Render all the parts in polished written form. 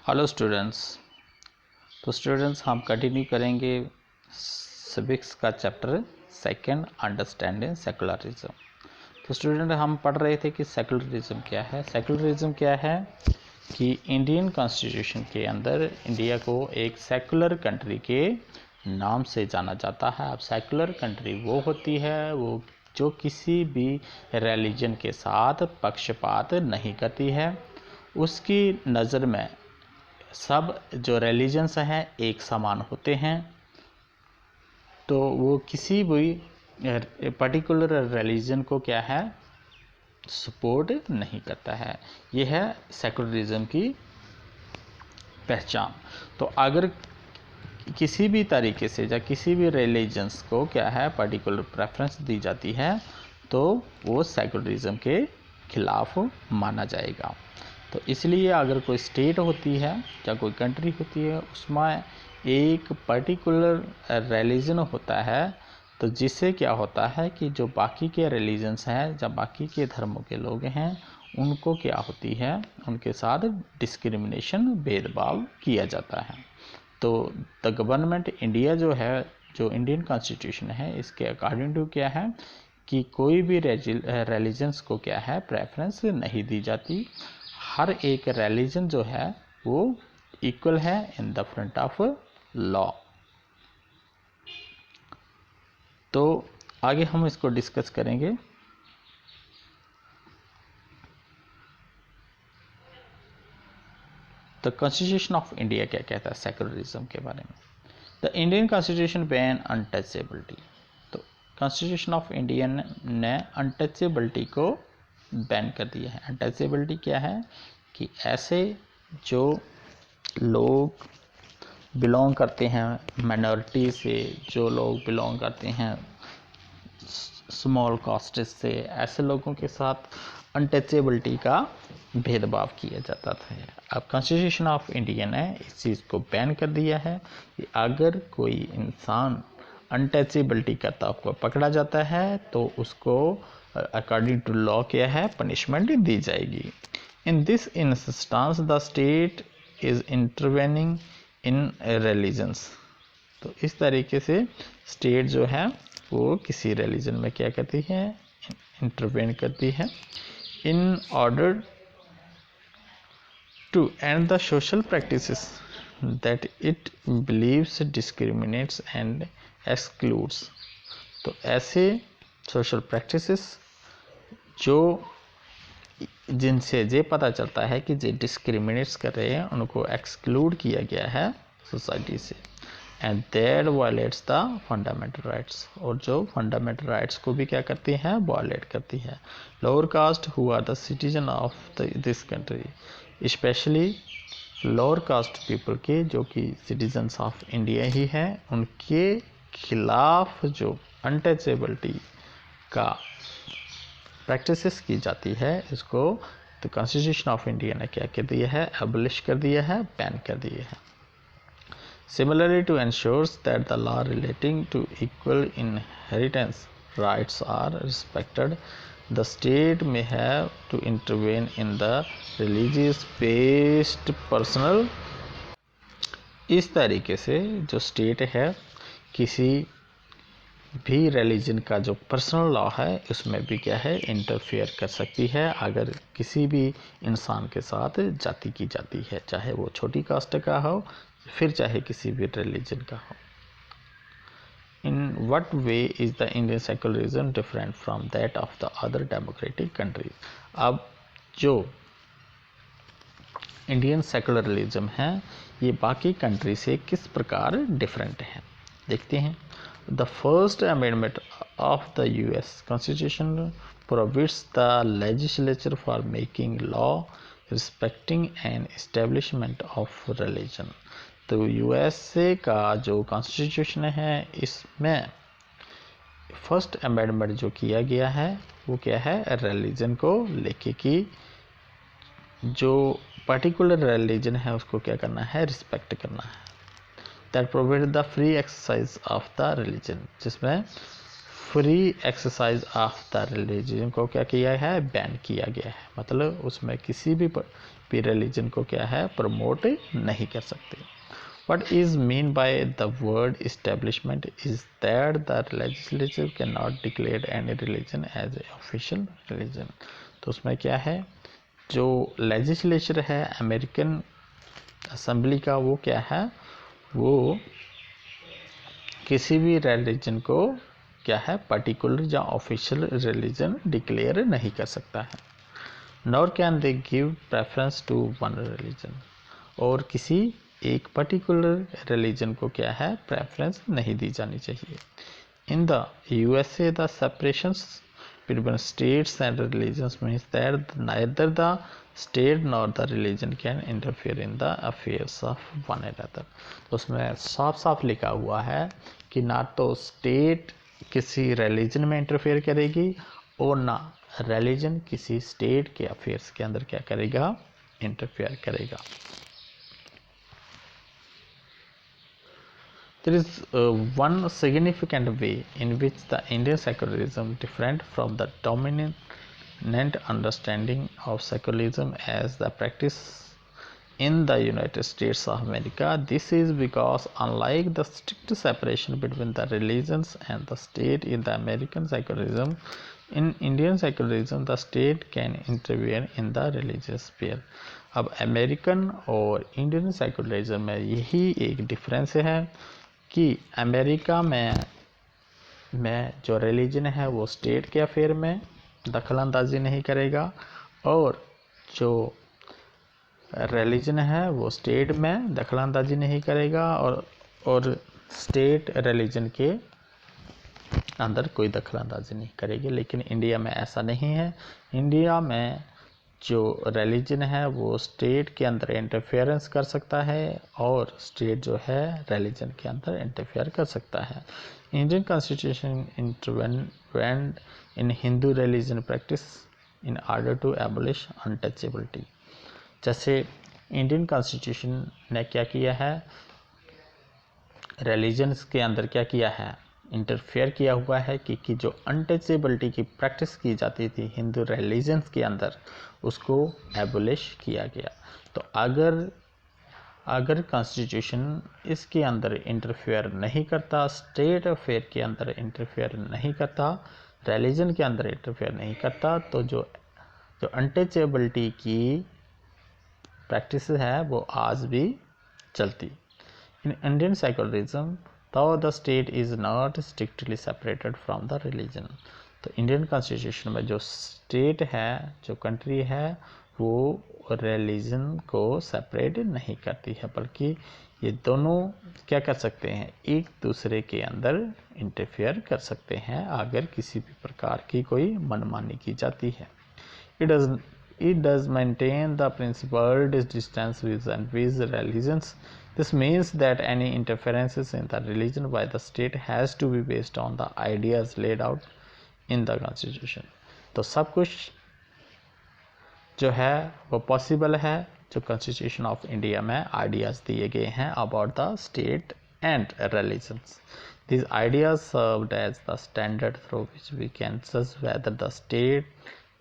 Hello students. तो students हम continue करेंगे सिविक्स का चैप्टर सेकंड, अंडरस्टैंडिंग सेकुलरिज्म। तो स्टूडेंट हम पढ़ रहे थे कि सेकुलरिज्म क्या है। सेकुलरिज्म क्या है कि इंडियन कॉन्स्टिट्यूशन के अंदर इंडिया को एक सेकुलर कंट्री के नाम से जाना जाता है। अब सेकुलर कंट्री वो होती है वो जो किसी भी रिलीजन के साथ पक्षपात नहीं करती है। उसकी नज़र में सब जो रिलीजन्स हैं एक समान होते हैं, तो वो किसी भी पर्टिकुलर रिलीजन को क्या है सपोर्ट नहीं करता है। ये है सेकुलरिज्म की पहचान। तो अगर किसी भी तरीके से या किसी भी रिलीजन्स को क्या है पर्टिकुलर प्रेफरेंस दी जाती है तो वो सेकुलरिज्म के खिलाफ माना जाएगा। तो इसलिए अगर कोई स्टेट होती है या कोई कंट्री होती है उसमें एक पर्टिकुलर रिलीजन होता है, तो जिससे क्या होता है कि जो बाकी के रिलीजन्स हैं या बाकी के धर्मों के लोग हैं उनको क्या होती है उनके साथ डिस्क्रिमिनेशन भेदभाव किया जाता है। तो द गवर्नमेंट इंडिया जो है, जो इंडियन कॉन्स्टिट्यूशन है, इसके अकॉर्डिंग टू क्या है कि कोई भी रिलीजन्स को क्या है प्रेफरेंस नहीं दी जाती। हर एक रिलीजन जो है वो इक्वल है in the front of law. तो आगे हम इसको डिस्कस करेंगे। द कॉन्स्टिट्यूशन ऑफ इंडिया क्या कहता है सेकुलरिज्म के बारे में। The Indian constitution ban untouchability. तो कॉन्स्टिट्यूशन ऑफ इंडिया ने अनटचेबिलिटी को बैन कर दिया है। अनटचेबिलिटी क्या है कि ऐसे जो लोग बिलोंग करते हैं माइनॉरिटी से, जो लोग बिलोंग करते हैं स्मॉल कास्ट से, ऐसे लोगों के साथ अनटचेबिलिटी का भेदभाव किया जाता था। अब कॉन्स्टिट्यूशन ऑफ इंडिया ने इस चीज़ को बैन कर दिया है कि अगर कोई इंसान अनटचेबिलिटी करता हुआ पकड़ा जाता है तो उसको अकॉर्डिंग टू लॉ क्या है पनिशमेंट दी जाएगी। In this instance the state is intervening in religions. तो इस तरीके से स्टेट जो है वो किसी रिलीजन में क्या करती है इंटरवेन करती है in order to end the social practices that it believes discriminates and excludes. तो ऐसे सोशल प्रैक्टिसेस जो जिनसे ये पता चलता है कि ये डिस्क्रिमिनेट्स कर रहे हैं, उनको एक्सक्लूड किया गया है सोसाइटी से, and that violets the fundamental rights, और जो फंडामेंटल राइट्स को भी क्या करती है वायलेट करती है। Lower caste who are the citizen of this country, specially lower caste people के जो कि सिटीजन्स ऑफ इंडिया ही है, उनके खिलाफ जो अनटचेबिलिटी का प्रैक्टिसेस की जाती है इसको द कॉन्स्टिट्यूशन ऑफ इंडिया ने क्या कर दिया है एबलिश कर दिया है, बैन कर दिया है। Similarly, to ensure that the law relating to equal inheritance rights are respected, the state may have to intervene in the religious-based personal। इस तरीके से जो स्टेट है किसी भी रिलीजन का जो पर्सनल लॉ है उसमें भी क्या है इंटरफेयर कर सकती है अगर किसी भी इंसान के साथ जाति की जाती है, चाहे वो छोटी कास्ट का हो फिर चाहे किसी भी रिलीजन का हो। In what way is the Indian secularism different from that of the other democratic countries. अब जो इंडियन सेकुलरिज्म है ये बाकी कंट्री से किस प्रकार डिफरेंट है देखते हैं। The first amendment of the US constitution प्रोविड्स the legislature for making law respecting and establishment of religion. तो यूएसए का जो कॉन्स्टिट्यूशन है इसमें फर्स्ट अमेंडमेंट जो किया गया है वो क्या है रिलीजन को लेके कि जो पर्टिकुलर रिलीजन है उसको क्या करना है रिस्पेक्ट करना है। That provide the free exercise of the religion, जिसमें free exercise of the religion को क्या किया है बैन किया गया है। मतलब उसमें किसी भी भी रिलीजन को क्या है प्रमोट नहीं कर सकते। What is mean by the word establishment is that the legislature cannot declare any religion as a official religion। तो उसमें क्या है, जो लेजिस्लेचर है अमेरिकन असेंबली का, वो क्या है, वो किसी भी रिलीजन को क्या है पर्टिकुलर या ऑफिशियल रिलीजन डिक्लेयर नहीं कर सकता है। Nor can they give preference to one religion, और किसी एक पर्टिकुलर रिलीजन को क्या है प्रेफरेंस नहीं दी जानी चाहिए। In the USA the separations between states and religions means that neither the state nor the religion can interfere in the affairs of one another। तो उसमें साफ साफ लिखा हुआ है कि ना तो स्टेट किसी रिलीजन में इंटरफेयर करेगी और ना रिलीजन किसी स्टेट के अफेयर्स के अंदर क्या करेगा, इंटरफेयर करेगा। There is one significant way in which the Indian secularism different from the dominant understanding of secularism as the practice in the United States of America. This is because unlike the strict separation between the religions and the state in the American secularism, in Indian secularism the state can intervene in the religious sphere। अब American और Indian secularism में यही एक difference है कि America में जो religion है वो स्टेट के अफेयर में दखल अंदाजी नहीं करेगा, और जो रिलीजन है वो स्टेट में दखल अंदाजी नहीं करेगा, और स्टेट रिलीजन के अंदर कोई दखल अंदाजी नहीं करेगी। लेकिन इंडिया में ऐसा नहीं है। इंडिया में जो रिलीजन है वो स्टेट के अंदर इंटरफेरेंस कर सकता है, और स्टेट जो है रिलीजन के अंदर इंटरफेयर कर सकता है। Indian constitution intervene in Hindu religion practice in order to abolish untouchability. जैसे इंडियन कॉन्स्टिट्यूशन ने क्या किया है, रिलीजन्स के अंदर क्या किया है, इंटरफेयर किया हुआ है कि जो अनटचेबिलिटी की प्रैक्टिस की जाती थी हिंदू रिलीजन्स के अंदर, उसको एबोलिश किया गया। तो अगर कॉन्स्टिट्यूशन इसके अंदर इंटरफेयर नहीं करता, स्टेट अफेयर के अंदर इंटरफेयर नहीं करता, रिलीजन के अंदर इंटरफेयर नहीं करता, तो जो अनटचेबिलिटी की प्रैक्टिस है वो आज भी चलती। In Indian secularism though the state is not strictly separated from the religion। तो इंडियन कॉन्स्टिट्यूशन में जो स्टेट है, जो कंट्री है, वो रिलीजन को सेपरेट नहीं करती है, बल्कि ये दोनों क्या कर सकते हैं, एक दूसरे के अंदर इंटरफेयर कर सकते हैं अगर किसी भी प्रकार की कोई मनमानी की जाती है। It does maintain the principled distance with religions। This means that any interferences in the religion by the state has to be based on the ideas laid out in the constitution। तो सब कुछ जो है वो possible है जो constitution of India में ideas दिए गए हैं about the state and religions. These ideas served as the standard through which we can judge whether the state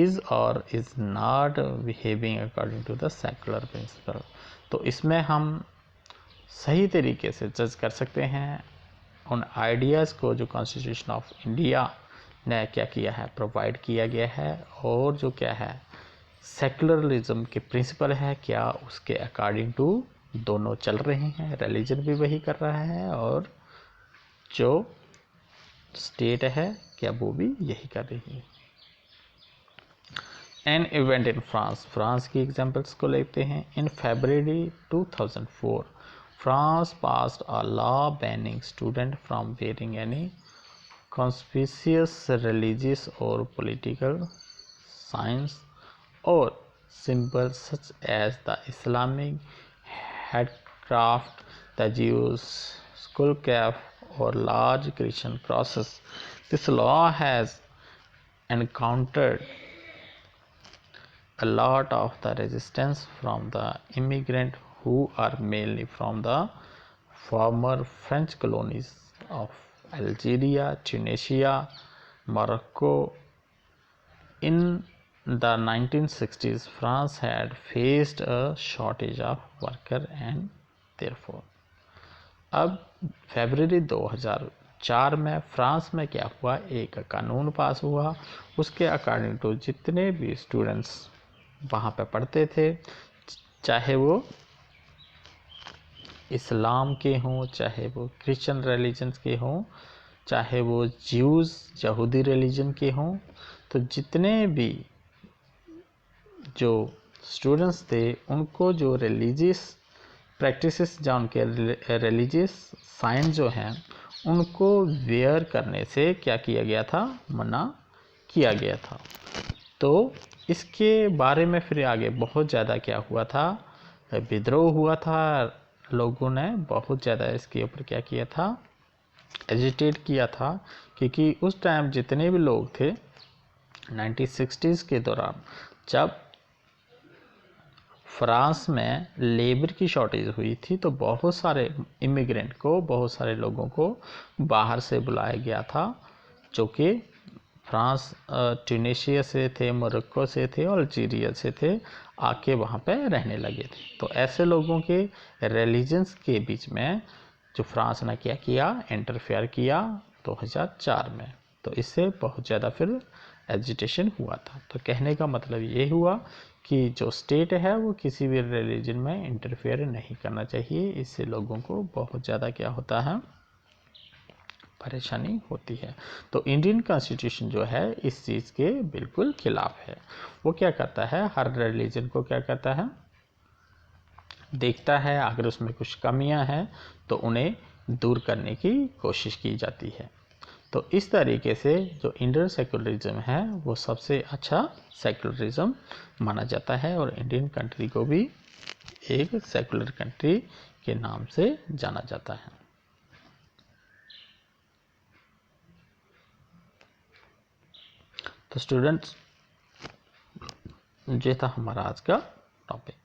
is or is not behaving according to the secular principle। तो इसमें हम सही तरीके से जज कर सकते हैं उन आइडियाज़ को जो कॉन्स्टिट्यूशन ऑफ इंडिया ने क्या किया है, प्रोवाइड किया गया है, और जो क्या है सेकुलरिज्म के प्रिंसिपल है क्या उसके अकॉर्डिंग टू दोनों चल रहे हैं। रिलीजन भी वही कर रहा है और जो स्टेट है क्या वो भी यही कर रही है। एन इवेंट इन फ्रांस की एग्जांपल्स को लेते हैं। इन फरवरी 2004 France passed a law banning students from wearing any conspicuous religious or political signs or symbols such as the Islamic headcraft, the Jewish skull cap, or large Christian crosses। This law has encountered a lot of the resistance from the immigrants who are mainly from the former French colonies of Algeria, Tunisia, Morocco। In the 1960s, France had faced a shortage of worker and therefore, अब फरवरी 2004 में France में क्या हुआ, एक कानून पास हुआ। उसके according to जितने भी स्टूडेंट्स वहाँ पे पढ़ते थे, चाहे वो इस्लाम के हों, चाहे वो क्रिश्चियन रिलीजन्स के हों, चाहे वो ज्यूज़ यहूदी रिलीजन के हों, तो जितने भी जो स्टूडेंट्स थे उनको जो रिलीजियस प्रैक्टिसेस या उनके रिलीजियस साइन जो हैं उनको वेयर करने से क्या किया गया था, मना किया गया था। तो इसके बारे में फिर आगे बहुत ज़्यादा क्या हुआ था, विद्रोह हुआ था। लोगों ने बहुत ज़्यादा इसके ऊपर क्या किया था, एजिटेट किया था, क्योंकि उस टाइम जितने भी लोग थे 1960s के दौरान, जब फ्रांस में लेबर की शॉर्टेज हुई थी, तो बहुत सारे इमिग्रेंट को, बहुत सारे लोगों को बाहर से बुलाया गया था, जो कि फ्रांस, ट्यूनीशिया से थे, मोरक्को से थे और अल्जीरिया से थे, आके वहाँ पे रहने लगे थे। तो ऐसे लोगों के रिलीजन्स के बीच में जो फ्रांस ने क्या किया, इंटरफेयर किया 2004 में। तो इससे बहुत ज़्यादा फिर एजिटेशन हुआ था। तो कहने का मतलब ये हुआ कि जो स्टेट है वो किसी भी रिलीजन में इंटरफेयर नहीं करना चाहिए। इससे लोगों को बहुत ज़्यादा क्या होता है, परेशानी होती है। तो इंडियन कॉन्स्टिट्यूशन जो है इस चीज़ के बिल्कुल खिलाफ है। वो क्या करता है, हर रिलीजन को क्या करता है, देखता है, अगर उसमें कुछ कमियां हैं तो उन्हें दूर करने की कोशिश की जाती है। तो इस तरीके से जो इंडियन सेकुलरिज्म है वो सबसे अच्छा सेकुलरिज्म माना जाता है और इंडियन कंट्री को भी एक सेकुलर कंट्री के नाम से जाना जाता है। तो स्टूडेंट्स, ये था हमारा आज का टॉपिक।